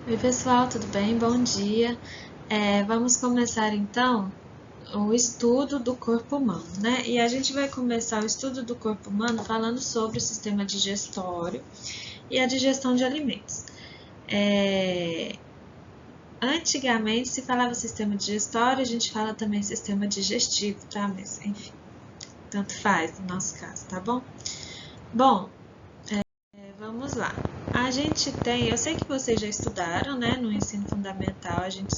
Oi, pessoal, tudo bem? Bom dia. Vamos começar então o estudo do corpo humano, né? E a gente vai começar o estudo do corpo humano falando sobre o sistema digestório e a digestão de alimentos. Antigamente se falava sistema digestório, a gente fala também sistema digestivo, tá? Mas enfim, tanto faz no nosso caso, tá bom? Bom, vamos lá. Eu sei que vocês já estudaram, né? No ensino fundamental a gente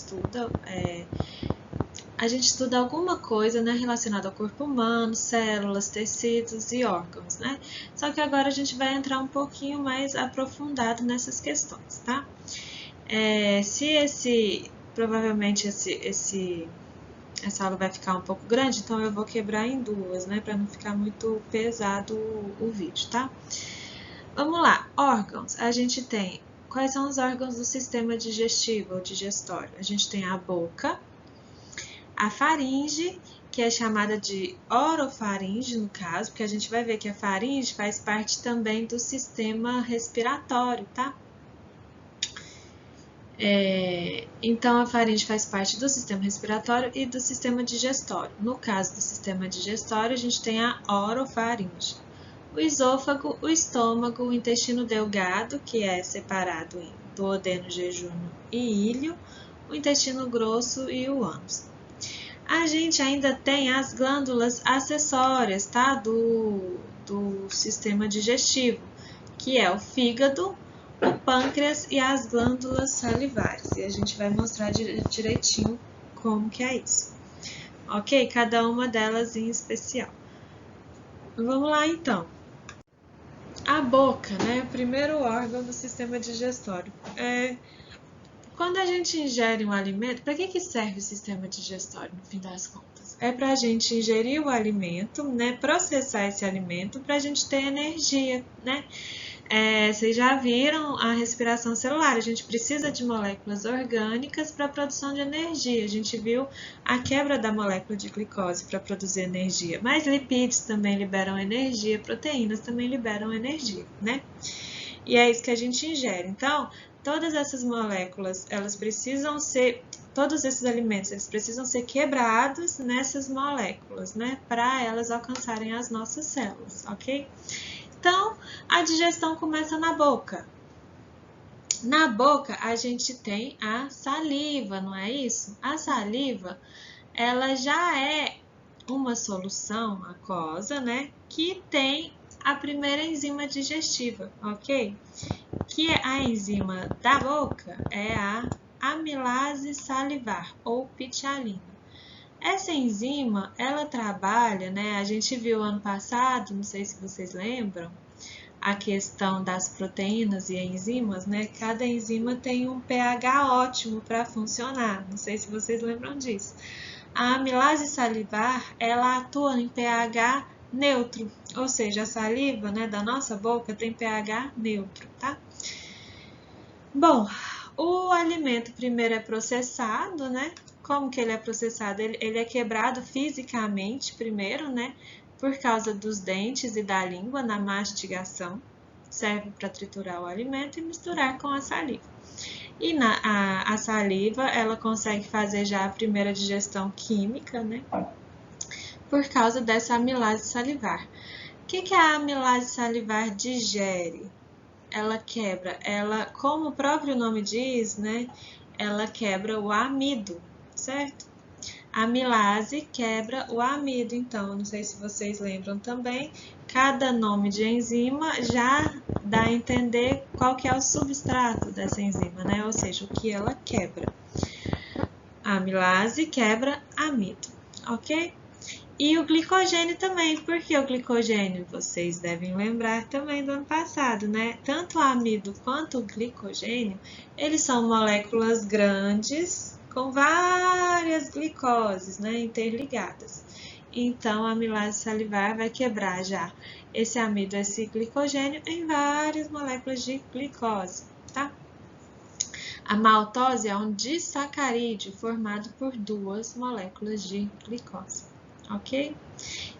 estuda alguma coisa, né, relacionada ao corpo humano, células, tecidos e órgãos, né? Só que agora a gente vai entrar um pouquinho mais aprofundado nessas questões, tá? Provavelmente essa aula vai ficar um pouco grande, então eu vou quebrar em duas, né, para não ficar muito pesado o vídeo, tá? Vamos lá, órgãos. A gente tem quais são os órgãos do sistema digestivo ou digestório? A gente tem a boca, a faringe, que é chamada de orofaringe no caso, porque a gente vai ver que a faringe faz parte também do sistema respiratório, tá? Então, a faringe faz parte do sistema respiratório e do sistema digestório. No caso do sistema digestório, a gente tem a orofaringe. O esôfago, o estômago, o intestino delgado, que é separado em duodeno, jejunum e íleo, o intestino grosso e o ânus. A gente ainda tem as glândulas acessórias, tá? Do sistema digestivo, que é o fígado, o pâncreas e as glândulas salivares. E a gente vai mostrar direitinho como que é isso. Ok? Cada uma delas em especial. Vamos lá então. A boca, né? O primeiro órgão do sistema digestório. Quando a gente ingere um alimento, para que serve o sistema digestório no fim das contas? É para a gente ingerir o alimento, né? Processar esse alimento para a gente ter energia, né? Vocês já viram a respiração celular, a gente precisa de moléculas orgânicas para a produção de energia. A gente viu a quebra da molécula de glicose para produzir energia, mas lipídios também liberam energia, proteínas também liberam energia, né? E é isso que a gente ingere. Então, todas essas moléculas, todos esses alimentos, eles precisam ser quebrados nessas moléculas, né? Para elas alcançarem as nossas células, ok? Então, a digestão começa na boca. Na boca, a gente tem a saliva, não é isso? A saliva, ela já é uma solução aquosa, né? Que tem a primeira enzima digestiva, ok? Que a enzima da boca é a amilase salivar, ou pitialina. Essa enzima, ela trabalha, né? A gente viu ano passado, não sei se vocês lembram, a questão das proteínas e enzimas, né? Cada enzima tem um pH ótimo para funcionar. Não sei se vocês lembram disso. A amilase salivar, ela atua em pH neutro, ou seja, a saliva, né, da nossa boca tem pH neutro, tá? Bom, o alimento primeiro é processado, né? Como que ele é processado? Ele é quebrado fisicamente primeiro, né? Por causa dos dentes e da língua na mastigação. Serve para triturar o alimento e misturar com a saliva. E a saliva, ela consegue fazer já a primeira digestão química, né? Por causa dessa amilase salivar. O que a amilase salivar digere? Ela quebra, como o próprio nome diz, né? Ela quebra o amido, certo? A amilase quebra o amido, então, não sei se vocês lembram também, cada nome de enzima já dá a entender qual que é o substrato dessa enzima, né? Ou seja, o que ela quebra. A amilase quebra amido, ok? E o glicogênio também, porque o glicogênio, vocês devem lembrar também do ano passado, né? Tanto o amido quanto o glicogênio, eles são moléculas grandes com várias glicoses, né, interligadas. Então, a amilase salivar vai quebrar já esse amido, esse glicogênio, em várias moléculas de glicose, tá? A maltose é um disacarídeo formado por duas moléculas de glicose. ok?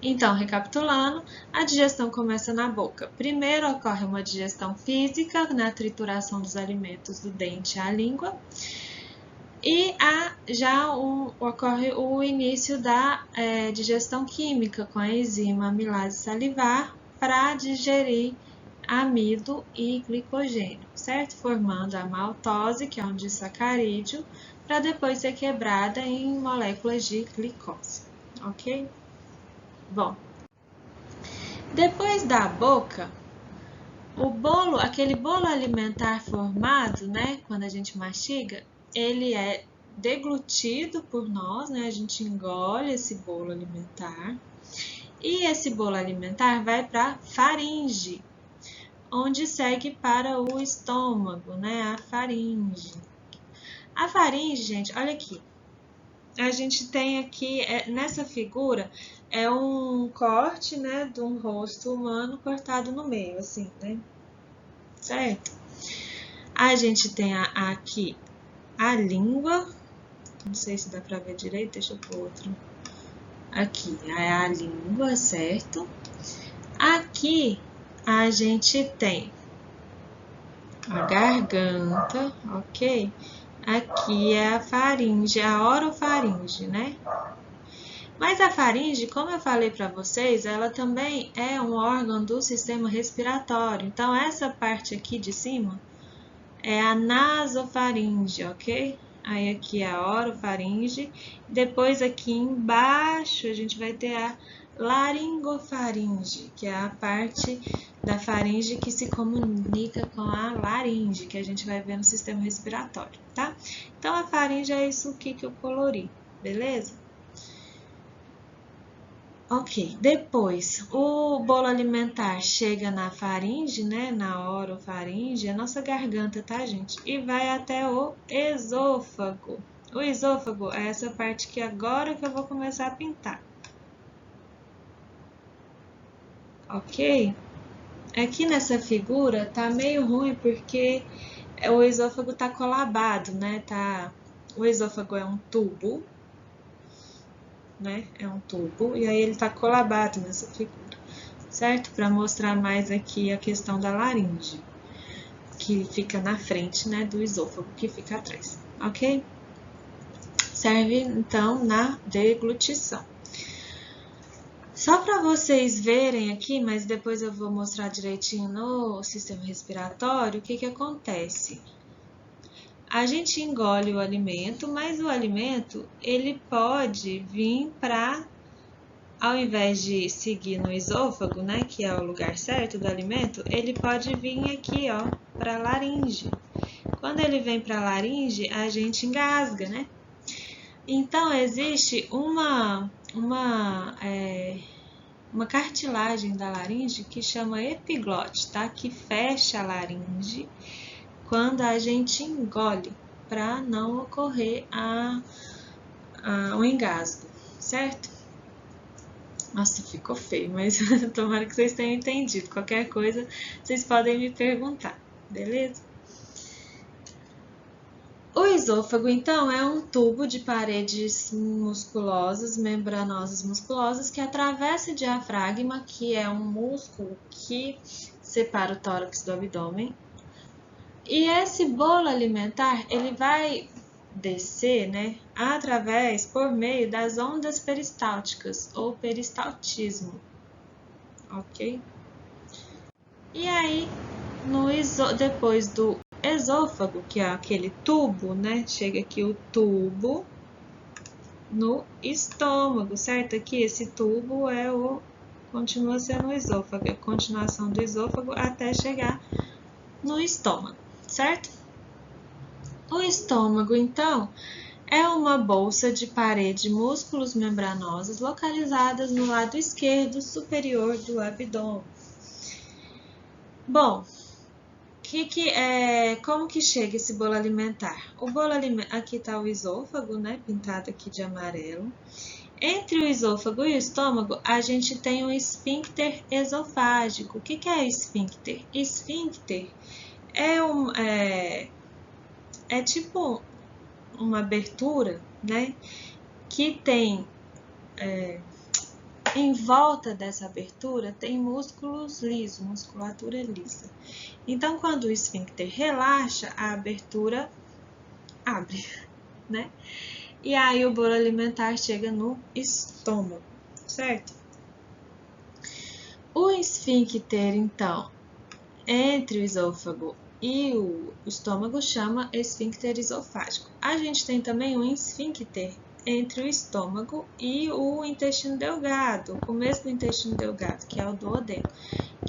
Então, recapitulando, a digestão começa na boca. Primeiro ocorre uma digestão física, na trituração dos alimentos do dente à língua, e ocorre o início da digestão química, com a enzima amilase salivar, para digerir amido e glicogênio, certo? Formando a maltose, que é um disacarídeo, para depois ser quebrada em moléculas de glicose, ok? Bom, depois da boca, aquele bolo alimentar formado, né, quando a gente mastiga, ele é deglutido por nós, né, a gente engole esse bolo alimentar, e esse bolo alimentar vai para a faringe, onde segue para o estômago, né, a faringe. A faringe, gente, olha aqui, a gente tem aqui, nessa figura, é um corte, né, de um rosto humano cortado no meio, assim, né? Certo? A gente tem aqui a língua, não sei se dá pra ver direito, deixa eu pôr outro. Aqui é a língua, certo? Aqui a gente tem a garganta, ok? Aqui é a faringe, a orofaringe, né? Mas a faringe, como eu falei para vocês, ela também é um órgão do sistema respiratório. Então, essa parte aqui de cima é a nasofaringe, ok? Aí aqui é a orofaringe. Depois aqui embaixo a gente vai ter a laringofaringe, que é a parte da faringe que se comunica com a laringe, que a gente vai ver no sistema respiratório, tá? Então, a faringe é isso aqui que eu colori, beleza? Ok, depois o bolo alimentar chega na faringe, né, na orofaringe, a nossa garganta, tá, gente? E vai até o esôfago. O esôfago é essa parte que agora que eu vou começar a pintar. Ok? Aqui nessa figura tá meio ruim porque o esôfago tá colabado, né? O esôfago é um tubo, né? É um tubo e aí ele tá colabado nessa figura, certo? Para mostrar mais aqui a questão da laringe, que fica na frente, né, do esôfago, que fica atrás, ok? Serve, então, na deglutição. Só para vocês verem aqui, mas depois eu vou mostrar direitinho no sistema respiratório, o que que acontece? A gente engole o alimento, mas o alimento, ele pode vir para, ao invés de seguir no esôfago, né, que é o lugar certo do alimento, ele pode vir aqui, ó, para a laringe. Quando ele vem para a laringe, a gente engasga, né? Então, existe uma cartilagem da laringe que chama epiglote, tá? Que fecha a laringe quando a gente engole, para não ocorrer o engasgo, certo? Nossa, ficou feio, mas tomara que vocês tenham entendido. Qualquer coisa, vocês podem me perguntar, beleza? O esôfago, então, é um tubo de paredes musculosas, membranosas musculosas, que atravessa o diafragma, que é um músculo que separa o tórax do abdômen. E esse bolo alimentar, ele vai descer, né, por meio das ondas peristálticas, ou peristaltismo, ok? E aí, depois do esôfago, que é aquele tubo, né? Chega aqui o tubo no estômago, certo? Aqui esse tubo continua sendo o esôfago, a continuação do esôfago até chegar no estômago, certo? O estômago, então, é uma bolsa de parede de músculos membranosos localizadas no lado esquerdo superior do abdômen. Bom, como que chega esse bolo alimentar? O bolo alimentar, aqui está o esôfago, né, pintado aqui de amarelo. Entre o esôfago e o estômago, a gente tem um esfíncter esofágico. O que é esfíncter? Esfíncter é tipo uma abertura, né, que tem em volta dessa abertura tem músculos lisos, musculatura lisa. Então, quando o esfíncter relaxa, a abertura abre, né? E aí o bolo alimentar chega no estômago, certo? O esfíncter, então, entre o esôfago e o estômago chama esfíncter esofágico. A gente tem também um esfíncter entre o estômago e o intestino delgado, o mesmo intestino delgado, que é o duodeno,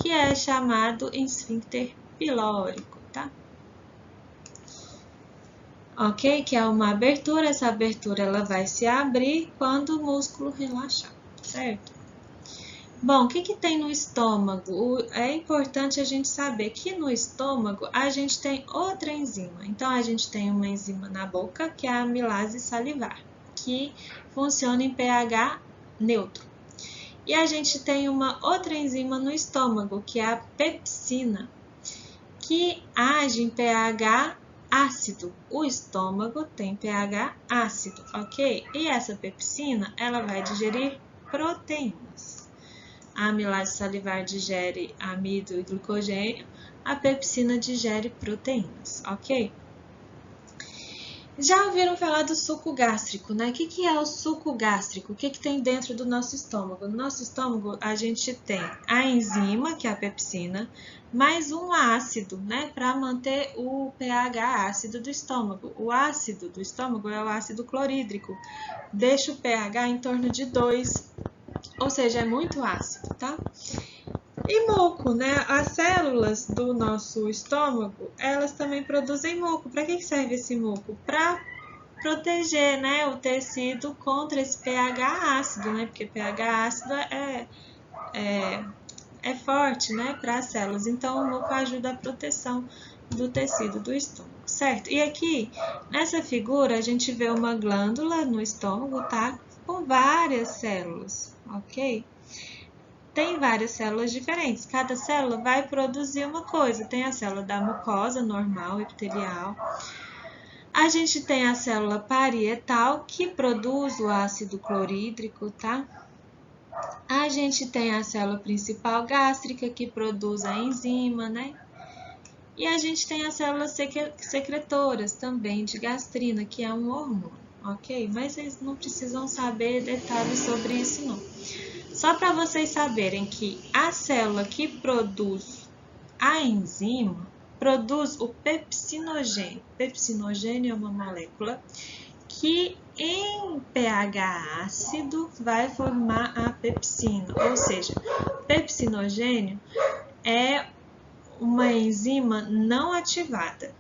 que é chamado esfíncter pilórico, tá? Ok? Que é uma abertura, essa abertura ela vai se abrir quando o músculo relaxar, certo? Bom, o que tem no estômago? É importante a gente saber que no estômago a gente tem outra enzima. Então, a gente tem uma enzima na boca, que é a amilase salivar, que funciona em pH neutro. E a gente tem uma outra enzima no estômago, que é a pepsina, que age em pH ácido. O estômago tem pH ácido, ok? E essa pepsina, ela vai digerir proteínas. A amilase salivar digere amido e glicogênio, a pepsina digere proteínas, ok? Já ouviram falar do suco gástrico, né? O que é o suco gástrico? O que tem dentro do nosso estômago? No nosso estômago, a gente tem a enzima, que é a pepsina, mais um ácido, né? Para manter o pH ácido do estômago. O ácido do estômago é o ácido clorídrico. Deixa o pH em torno de 2. Ou seja, é muito ácido, tá? E muco, né? As células do nosso estômago, elas também produzem muco. Para que serve esse muco? Para proteger, né, o tecido contra esse pH ácido, né? Porque pH ácido é forte, né, para as células. Então, o muco ajuda a proteção do tecido do estômago, certo? E aqui, nessa figura, a gente vê uma glândula no estômago, tá? Com várias células, ok? Tem várias células diferentes, cada célula vai produzir uma coisa. Tem a célula da mucosa normal, epitelial. A gente tem a célula parietal, que produz o ácido clorídrico, tá? A gente tem a célula principal gástrica, que produz a enzima, né? E a gente tem as células secretoras também de gastrina, que é um hormônio, ok? Mas vocês não precisam saber detalhes sobre isso, não. Só para vocês saberem que a célula que produz a enzima produz o pepsinogênio. Pepsinogênio é uma molécula que em pH ácido vai formar a pepsina, ou seja, pepsinogênio é uma enzima não ativada.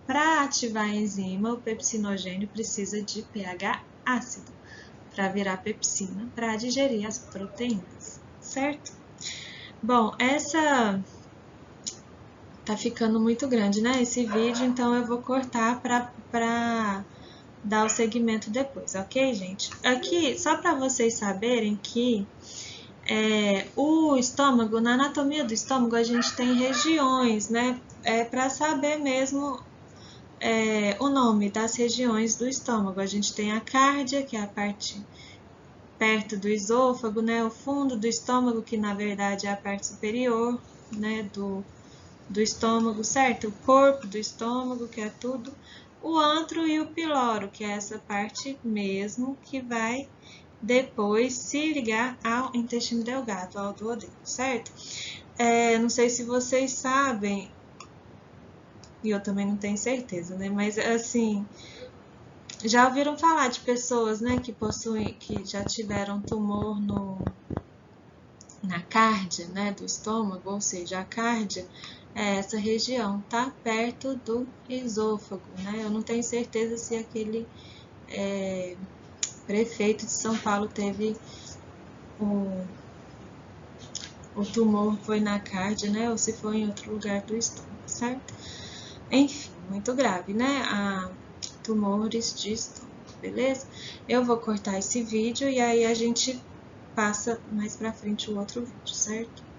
Para ativar a enzima, o pepsinogênio precisa de pH ácido para virar pepsina, para digerir as proteínas, certo? Bom, essa tá ficando muito grande, né? Esse vídeo, então eu vou cortar para dar o segmento depois, ok, gente? Aqui, só para vocês saberem que o estômago, na anatomia do estômago, a gente tem regiões, né? Para saber mesmo o nome das regiões do estômago. A gente tem a cárdia, que é a parte perto do esôfago, né? O fundo do estômago, que na verdade é a parte superior, né? Do estômago, certo? O corpo do estômago, que é tudo. O antro e o piloro, que é essa parte mesmo que vai depois se ligar ao intestino delgado, ao duodeno, certo? Não sei se vocês sabem, e eu também não tenho certeza, né? Mas assim, já ouviram falar de pessoas, né, que já tiveram tumor na cárdia, né, do estômago, ou seja, a cárdia é essa região, tá? Perto do esôfago, né? Eu não tenho certeza se aquele prefeito de São Paulo teve o tumor foi na cárdia, né? Ou se foi em outro lugar do estômago, certo? Enfim, muito grave, né? Tumores de estômago, beleza? Eu vou cortar esse vídeo e aí a gente passa mais pra frente o outro vídeo, certo?